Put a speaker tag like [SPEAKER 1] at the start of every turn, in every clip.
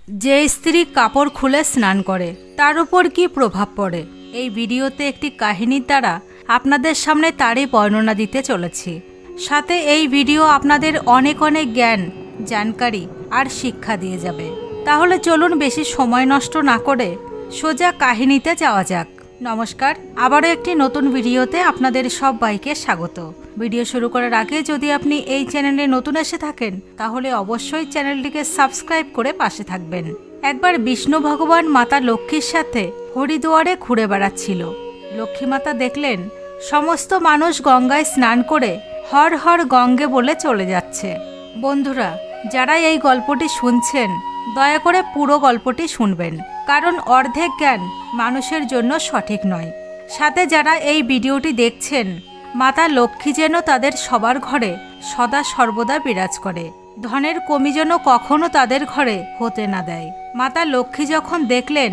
[SPEAKER 1] যে স্ত্রী কাপড় খুলে স্নান করে তার উপর কি প্রভাব পড়ে, এই ভিডিওতে একটি কাহিনীর দ্বারা আপনাদের সামনে তারই বর্ণনা দিতে চলেছি। সাথে এই ভিডিও আপনাদের অনেক অনেক জ্ঞান, জানকারি আর শিক্ষা দিয়ে যাবে। তাহলে চলুন বেশি সময় নষ্ট না করে সোজা কাহিনীতে যাওয়া যাক। নমস্কার, আবারও একটি নতুন ভিডিওতে আপনাদের সবাইকে স্বাগত। ভিডিও শুরু করার আগে যদি আপনি এই চ্যানেলে নতুন এসে থাকেন তাহলে অবশ্যই চ্যানেলটিকে সাবস্ক্রাইব করে পাশে থাকবেন। একবার বিষ্ণু ভগবান মাতা লক্ষ্মীর সাথে হরিদুয়ারে ঘুরে বেড়াচ্ছিল। লক্ষ্মী মাতা দেখলেন সমস্ত মানুষ গঙ্গায় স্নান করে হর হর গঙ্গে বলে চলে যাচ্ছে। বন্ধুরা, যারা এই গল্পটি শুনছেন দয়া করে পুরো গল্পটি শুনবেন, কারণ অর্ধেক জ্ঞান মানুষের জন্য সঠিক নয়। সাথে যারা এই ভিডিওটি দেখছেন, মাতা লক্ষ্মী যেন তাদের সবার ঘরে সদা সর্বদা বিরাজ করে, ধনের কমি যেন কখনো তাদের ঘরে হতে না দেয়। মাতা লক্ষ্মী যখন দেখলেন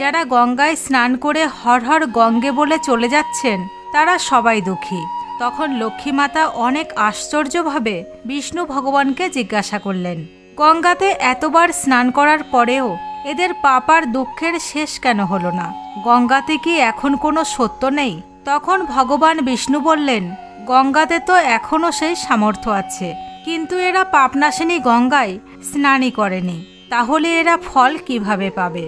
[SPEAKER 1] যারা গঙ্গায় স্নান করে হর হর গঙ্গে বলে চলে যাচ্ছেন তারা সবাই দুঃখী, তখন লক্ষ্মী মাতা অনেক আশ্চর্যভাবে বিষ্ণু ভগবানকে জিজ্ঞাসা করলেন, গঙ্গাতে এতবার স্নান করার পরেও এদের পাপ আর দুঃখের শেষ কেন হলো না? গঙ্গাতে কি এখন কোনো সত্য নেই? তখন ভগবান বিষ্ণু বললেন, গঙ্গাতে তো এখনও সেই সামর্থ্য আছে, কিন্তু এরা পাপনাশিনী গঙ্গায় স্নানই করেনি, তাহলে এরা ফল কিভাবে পাবে?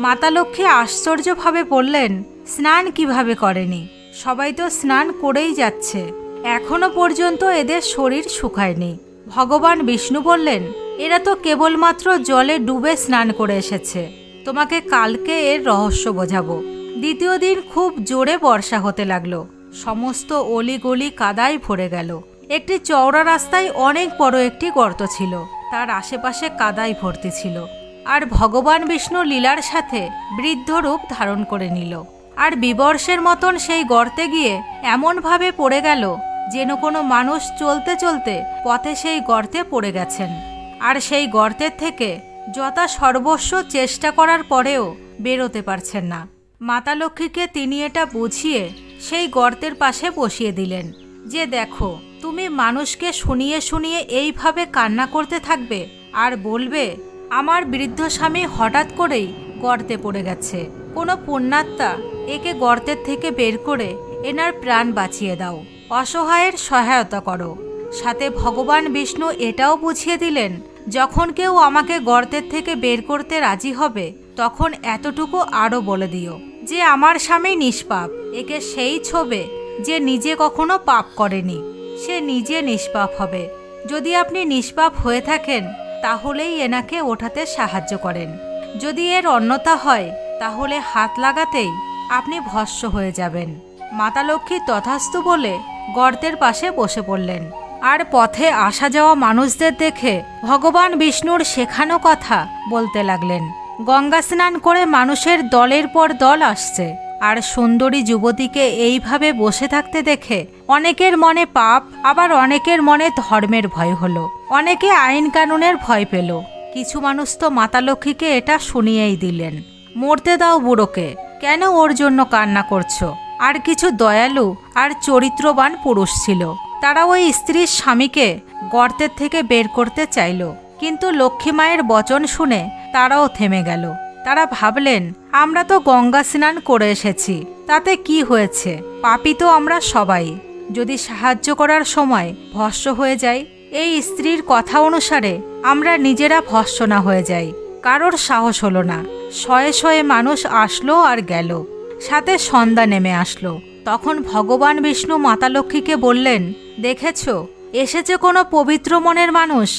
[SPEAKER 1] মাতা লক্ষ্মী আশ্চর্যভাবে বললেন, স্নান কিভাবে করেনি? সবাই তো স্নান করেই যাচ্ছে, এখনো পর্যন্ত এদের শরীর শুকায়নি। ভগবান বিষ্ণু বললেন, এরা তো কেবলমাত্র জলে ডুবে স্নান করে এসেছে, তোমাকে কালকে এর রহস্য বোঝাবো। দ্বিতীয় দিন খুব জোরে বর্ষা হতে লাগলো, সমস্ত অলিগলি কাদায় ভরে গেল। একটি চওড়া রাস্তায় অনেক বড় একটি গর্ত ছিল, তার আশেপাশে কাদায় ভর্তি ছিল। আর ভগবান বিষ্ণু লীলার সাথে বৃদ্ধ রূপ ধারণ করে নিল, আর বিবর্ষের মতন সেই গর্তে গিয়ে এমনভাবে পড়ে গেল যেন কোনো মানুষ চলতে চলতে পথে সেই গর্তে পড়ে গেছেন, আর সেই গর্তের থেকে যথা সর্বস্ব চেষ্টা করার পরেও বেরোতে পারছেন না। মাতা লক্ষ্মীকে তিনি এটা বুঝিয়ে সেই গর্তের পাশে বসিয়ে দিলেন, যে দেখো, তুমি মানুষকে শুনিয়ে শুনিয়ে এইভাবে কান্না করতে থাকবে আর বলবে আমার বৃদ্ধ স্বামী হঠাৎ করেই গর্তে পড়ে গেছে, কোনো পুণ্যাত্মা একে গর্তের থেকে বের করে এনার প্রাণ বাঁচিয়ে দাও, অসহায়ের সহায়তা করো। সাথে ভগবান বিষ্ণু এটাও বুঝিয়ে দিলেন, যখন কেউ আমাকে গর্তের থেকে বের করতে রাজি হবে তখন এতটুকু আরও বলে দিও যে আমার স্বামী নিষ্পাপ, একে সেই ছোবে যে নিজে কখনো পাপ করেনি, সে নিজে নিষ্পাপ হবে। যদি আপনি নিষ্পাপ হয়ে থাকেন তাহলেই এনাকে ওঠাতে সাহায্য করেন, যদি এর অন্যথা হয় তাহলে হাত লাগাতেই আপনি ভস্ম হয়ে যাবেন। মাতা লক্ষ্মী তথাস্তু বলে গর্তের পাশে বসে পড়লেন, আর পথে আসা যাওয়া মানুষদের দেখে ভগবান বিষ্ণুর শেখানো কথা বলতে লাগলেন। গঙ্গা স্নান করে মানুষের দলের পর দল আসছে, আর সুন্দরী যুবতীকে এইভাবে বসে থাকতে দেখে অনেকের মনে পাপ, আবার অনেকের মনে ধর্মের ভয় হলো, অনেকে আইন কানুনের ভয় পেল। কিছু মানুষ তো মাতা লক্ষ্মীকে এটা শুনিয়েই দিলেন, মরতে দাও বুড়োকে, কেন ওর জন্য কান্না করছো? আর কিছু দয়ালু আর চরিত্রবান পুরুষ ছিল, তারা ওই স্ত্রীর স্বামীকে গর্তের থেকে বের করতে চাইল, কিন্তু লক্ষ্মী মায়ের বচন শুনে তারাও থেমে গেল। তারা ভাবলেন, আমরা তো গঙ্গা স্নান করে এসেছি, তাতে কি হয়েছে? পাপী তো আমরা সবাই, যদি সাহায্য করার সময় ভস্ম হয়ে যাই, এই স্ত্রীর কথা অনুসারে আমরা নিজেরা ভস্ম না হয়ে যাই। কারোর সাহস হলো না, শয়ে শয়ে মানুষ আসলো আর গেল, সাথে সন্ধ্যা নেমে আসলো। তখন ভগবান বিষ্ণু মাতা লক্ষ্মীকে বললেন, দেখেছ, এসেছে কোনো পবিত্র মনের মানুষ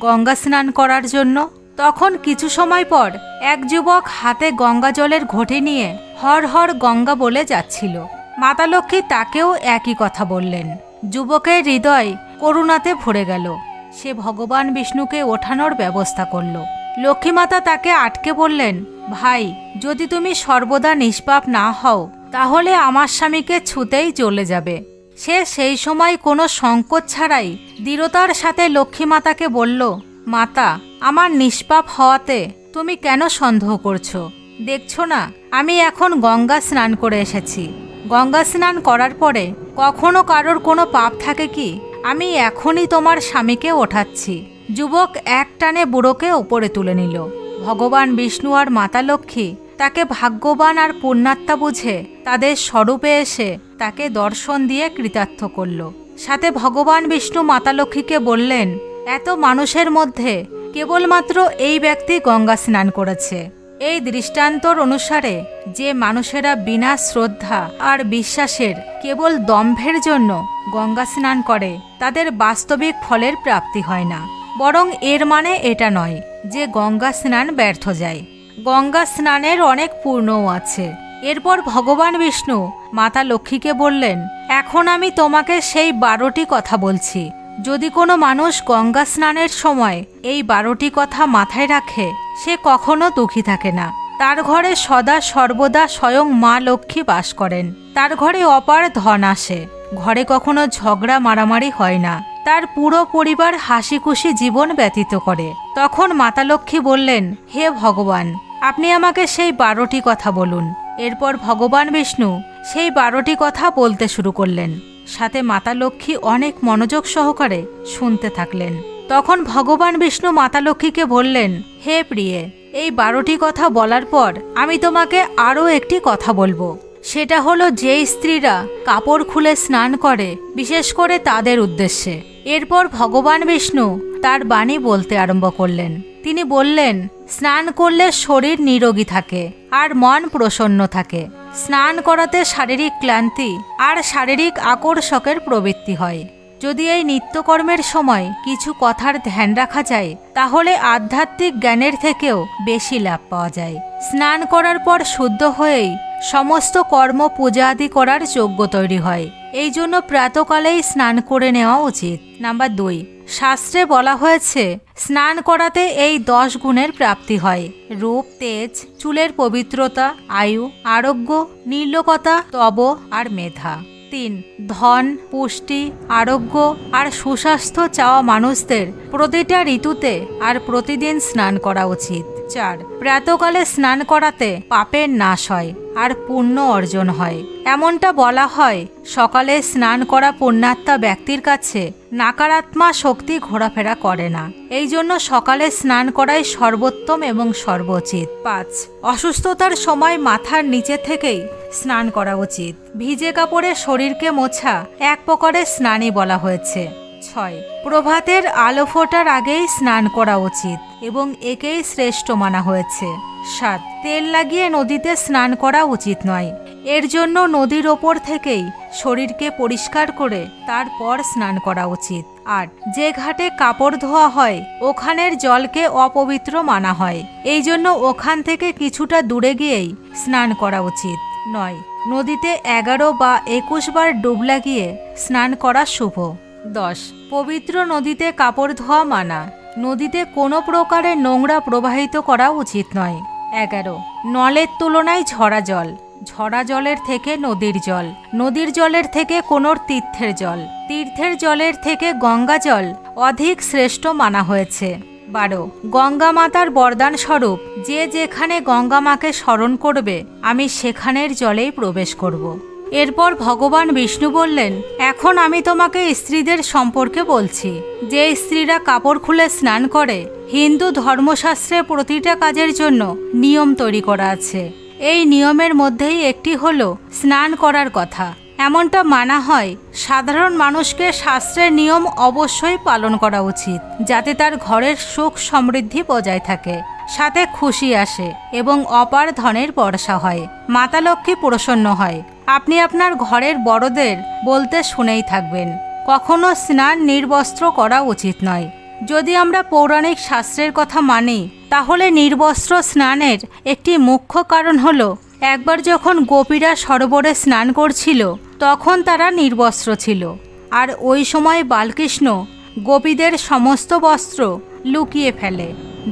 [SPEAKER 1] গঙ্গা স্নান করার জন্য। তখন কিছু সময় পর এক যুবক হাতে গঙ্গা জলের ঘটি নিয়ে হর হর গঙ্গা বলে যাচ্ছিল। মাতা লক্ষ্মী তাকেও একই কথা বললেন। যুবকের হৃদয় করুণাতে ভরে গেল, সে ভগবান বিষ্ণুকে ওঠানোর ব্যবস্থা করল। লক্ষ্মী মাতা তাকে আটকে বললেন, ভাই, যদি তুমি সর্বদা নিষ্পাপ না হও তাহলে আমার স্বামীকে ছুতেই চলে যাবে। সে সেই সময় কোনো সংকোচ ছাড়াই দৃঢ়তার সাথে লক্ষ্মী মাতাকে বলল, মাতা, আমার নিষ্পাপ হওয়াতে তুমি কেন সন্দেহ করছো? দেখছো না আমি এখন গঙ্গা স্নান করে এসেছি, গঙ্গা স্নান করার পরে কখনো কারোর কোনো পাপ থাকে কি? আমি এখনই তোমার স্বামীকে ওঠাচ্ছি। যুবক এক টানে বুড়োকে ওপরে তুলে নিল। ভগবান বিষ্ণু আর মাতা লক্ষ্মী তাকে ভাগ্যবান আর পুণ্যাত্মা বুঝে তাদের স্বরূপে এসে তাকে দর্শন দিয়ে কৃতার্থ করল। সাথে ভগবান বিষ্ণু মাতা লক্ষ্মীকে বললেন, এত মানুষের মধ্যে কেবলমাত্র এই ব্যক্তি গঙ্গা স্নান করেছে। এই দৃষ্টান্তর অনুসারে যে মানুষেরা বিনা শ্রদ্ধা আর বিশ্বাসের কেবল দম্ভের জন্য গঙ্গা স্নান করে তাদের বাস্তবিক ফলের প্রাপ্তি হয় না, বরং এর মানে এটা নয় যে গঙ্গা স্নান ব্যর্থ যায়। গঙ্গা স্নানের অনেক পূর্ণও আছে। এরপর ভগবান বিষ্ণু মাতা লক্ষ্মীকে বললেন, এখন আমি তোমাকে সেই 12টি কথা বলছি। যদি কোনো মানুষ গঙ্গা স্নানের সময় এই 12টি কথা মাথায় রাখে সে কখনো দুঃখী থাকে না। তার ঘরে সদা সর্বদা স্বয়ং মা লক্ষ্মী বাস করেন। তার ঘরে অপার ধন আসে। ঘরে কখনো ঝগড়া মারামারি হয় না। তার পুরো পরিবার হাসি খুশি জীবন ব্যতীত করে। তখন মাতা লক্ষ্মী বললেন, হে ভগবান, আপনি আমাকে সেই 12টি কথা বলুন। এরপর ভগবান বিষ্ণু সেই 12টি কথা বলতে শুরু করলেন। সাথে মাতা লক্ষ্মী অনেক মনোযোগ সহকারে শুনতে থাকলেন। তখন ভগবান বিষ্ণু মাতা লক্ষ্মীকে বললেন, হে প্রিয়ে, এই 12টি কথা বলার পর আমি তোমাকে আরও একটি কথা বলবো। সেটা হলো যে স্ত্রীরা কাপড় খুলে স্নান করে, বিশেষ করে তাদের উদ্দেশ্যে। এরপর ভগবান বিষ্ণু তার বাণী বলতে আরম্ভ করলেন। তিনি বললেন, স্নান করলে শরীর নিরোগী থাকে আর মন প্রসন্ন থাকে। স্নান করাতে শারীরিক ক্লান্তি আর শারীরিক আকর্ষকের প্রবৃত্তি হয়। যদি এই নিত্যকর্মের সময় কিছু কথার ধ্যান রাখা যায় তাহলে আধ্যাত্মিক জ্ঞানের থেকেও বেশি লাভ পাওয়া যায়। স্নান করার পর শুদ্ধ হয়েই সমস্ত কর্ম পূজা আদি করার যোগ্য তৈরি হয়। এই জন্য প্রাতকালেই স্নান করে নেওয়া উচিত। নাম্বার 2, শাস্ত্রে বলা হয়েছে স্নান করাতে এই 10 গুণের প্রাপ্তি হয়: রূপ, তেজ, চুলের পবিত্রতা, আয়ু, আরোগ্য, নির্লোকতা, তব আর মেধা। 3, ধন, পুষ্টি, আরোগ্য আর সুস্বাস্থ্য চাওয়া মানুষদের প্রতিটা ঋতুতে আর প্রতিদিন স্নান করা উচিত। 4, প্রাতকালে স্নান করাতে পাপের নাশ হয় আর পুণ্য অর্জন হয়। এমনটা বলা হয়, সকালে স্নান করা পুণ্যাত্মা ব্যক্তির কাছে নাকারাত্মা শক্তি ঘোরাফেরা করে না। এই জন্য সকালে স্নান করাই সর্বোত্তম এবং সর্বোচিত। 5, অসুস্থতার সময় মাথার নিচে থেকেই স্নান করা উচিত। ভিজে কাপড়ে শরীরকে মোছা এক প্রকারের স্নানই বলা হয়েছে। 6, প্রভাতের আলো ফোটার আগেই স্নান করা উচিত এবং একেই শ্রেষ্ঠ মানা হয়েছে। 7, তেল লাগিয়ে নদীতে স্নান করা উচিত নয়। এর জন্য নদীর ওপর থেকেই শরীরকে পরিষ্কার করে তারপর স্নান করা উচিত। 8, যে ঘাটে কাপড় ধোয়া হয় ওখানের জলকে অপবিত্র মানা হয়। এই জন্য ওখান থেকে কিছুটা দূরে গিয়েই স্নান করা উচিত। 9, নদীতে 11 বা 21 বার ডুব লাগিয়ে স্নান করা শুভ। 10, পবিত্র নদীতে কাপড় ধোয়া মানা। নদীতে কোনো প্রকারের নোংরা প্রবাহিত করা উচিত নয়। 11, নলের তুলনায় ঝরা জল, ঝরা জলের থেকে নদীর জল, নদীর জলের থেকে কোনো তীর্থের জল, তীর্থের জলের থেকে গঙ্গা জল অধিক শ্রেষ্ঠ মানা হয়েছে। 12, গঙ্গা মাতার বরদান স্বরূপ যে যেখানে গঙ্গা মাকে স্মরণ করবে আমি সেখানের জলেই প্রবেশ করব। এরপর ভগবান বিষ্ণু বললেন, এখন আমি তোমাকে স্ত্রীদের সম্পর্কে বলছি। যে স্ত্রীরা কাপড় খুলে স্নান করে, হিন্দু ধর্মশাস্ত্রে প্রতিটা কাজের জন্য নিয়ম তৈরি করা আছে। এই নিয়মের মধ্যেই একটি হলো স্নান করার কথা। এমনটা মানা হয় সাধারণ মানুষকে শাস্ত্রের নিয়ম অবশ্যই পালন করা উচিত, যাতে তার ঘরের সুখ সমৃদ্ধি বজায় থাকে, সাথে খুশি আসে এবং অপার ধনের বর্ষা হয়, মাতা লক্ষ্মী প্রসন্ন হয়। আপনি আপনার ঘরের বড়দের বলতে শুনেই থাকবেন, কখনো স্নান নির্বস্ত্র করা উচিত নয়। যদি আমরা পৌরাণিক শাস্ত্রের কথা মানি তাহলে নির্বস্ত্র স্নানের একটি মুখ্য কারণ হলো, একবার যখন গোপীরা সরোবরে স্নান করছিল তখন তারা নির্বস্ত্র ছিল, আর ওই সময় বালকৃষ্ণ গোপীদের সমস্ত বস্ত্র লুকিয়ে ফেলে।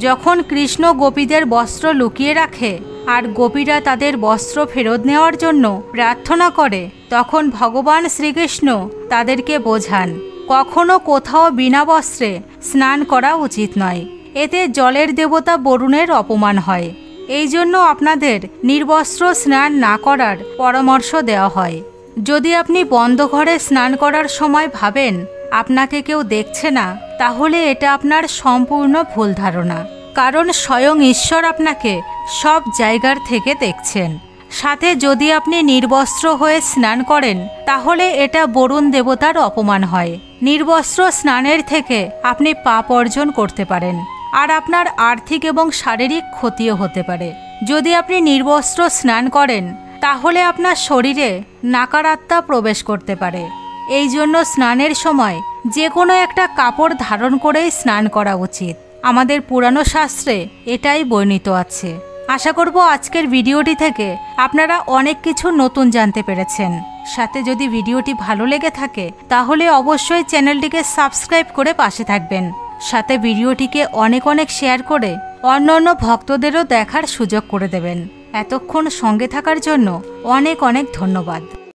[SPEAKER 1] যখন কৃষ্ণ গোপীদের বস্ত্র লুকিয়ে রাখে আর গোপীরা তাদের বস্ত্র ফেরত নেওয়ার জন্য প্রার্থনা করে, তখন ভগবান শ্রীকৃষ্ণ তাদেরকে বোঝান কখনো কোথাও বিনা বস্ত্রে স্নান করা উচিত নয়। এতে জলের দেবতা বরুণের অপমান হয়। এই জন্য আপনাদের নির্বস্ত্র স্নান না করার পরামর্শ দেওয়া হয়। যদি আপনি বন্ধ ঘরে স্নান করার সময় ভাবেন আপনাকে কেউ দেখছে না, তাহলে এটা আপনার সম্পূর্ণ ভুল ধারণা। কারণ স্বয়ং ঈশ্বর আপনাকে সব জায়গার থেকে দেখছেন। সাথে যদি আপনি নির্বস্ত্র হয়ে স্নান করেন তাহলে এটা বরুণ দেবতার অপমান হয়। নির্বস্ত্র স্নানের থেকে আপনি পাপ অর্জন করতে পারেন, আর আপনার আর্থিক এবং শারীরিক ক্ষতিও হতে পারে। যদি আপনি নির্বস্ত্র স্নান করেন তাহলে আপনার শরীরে নাকারাত্মা প্রবেশ করতে পারে। এই জন্য স্নানের সময় যে কোনো একটা কাপড় ধারণ করেই স্নান করা উচিত। আমাদের পুরানো শাস্ত্রে এটাই বর্ণিত আছে। আশা করব আজকের ভিডিওটি থেকে আপনারা অনেক কিছু নতুন জানতে পেরেছেন। সাথে যদি ভিডিওটি ভালো লেগে থাকে তাহলে অবশ্যই চ্যানেলটিকে সাবস্ক্রাইব করে পাশে থাকবেন। সাথে ভিডিওটিকে অনেক অনেক শেয়ার করে অন্যান্য ভক্তদেরও দেখার সুযোগ করে দেবেন। এতক্ষণ সঙ্গে থাকার জন্য অনেক অনেক ধন্যবাদ।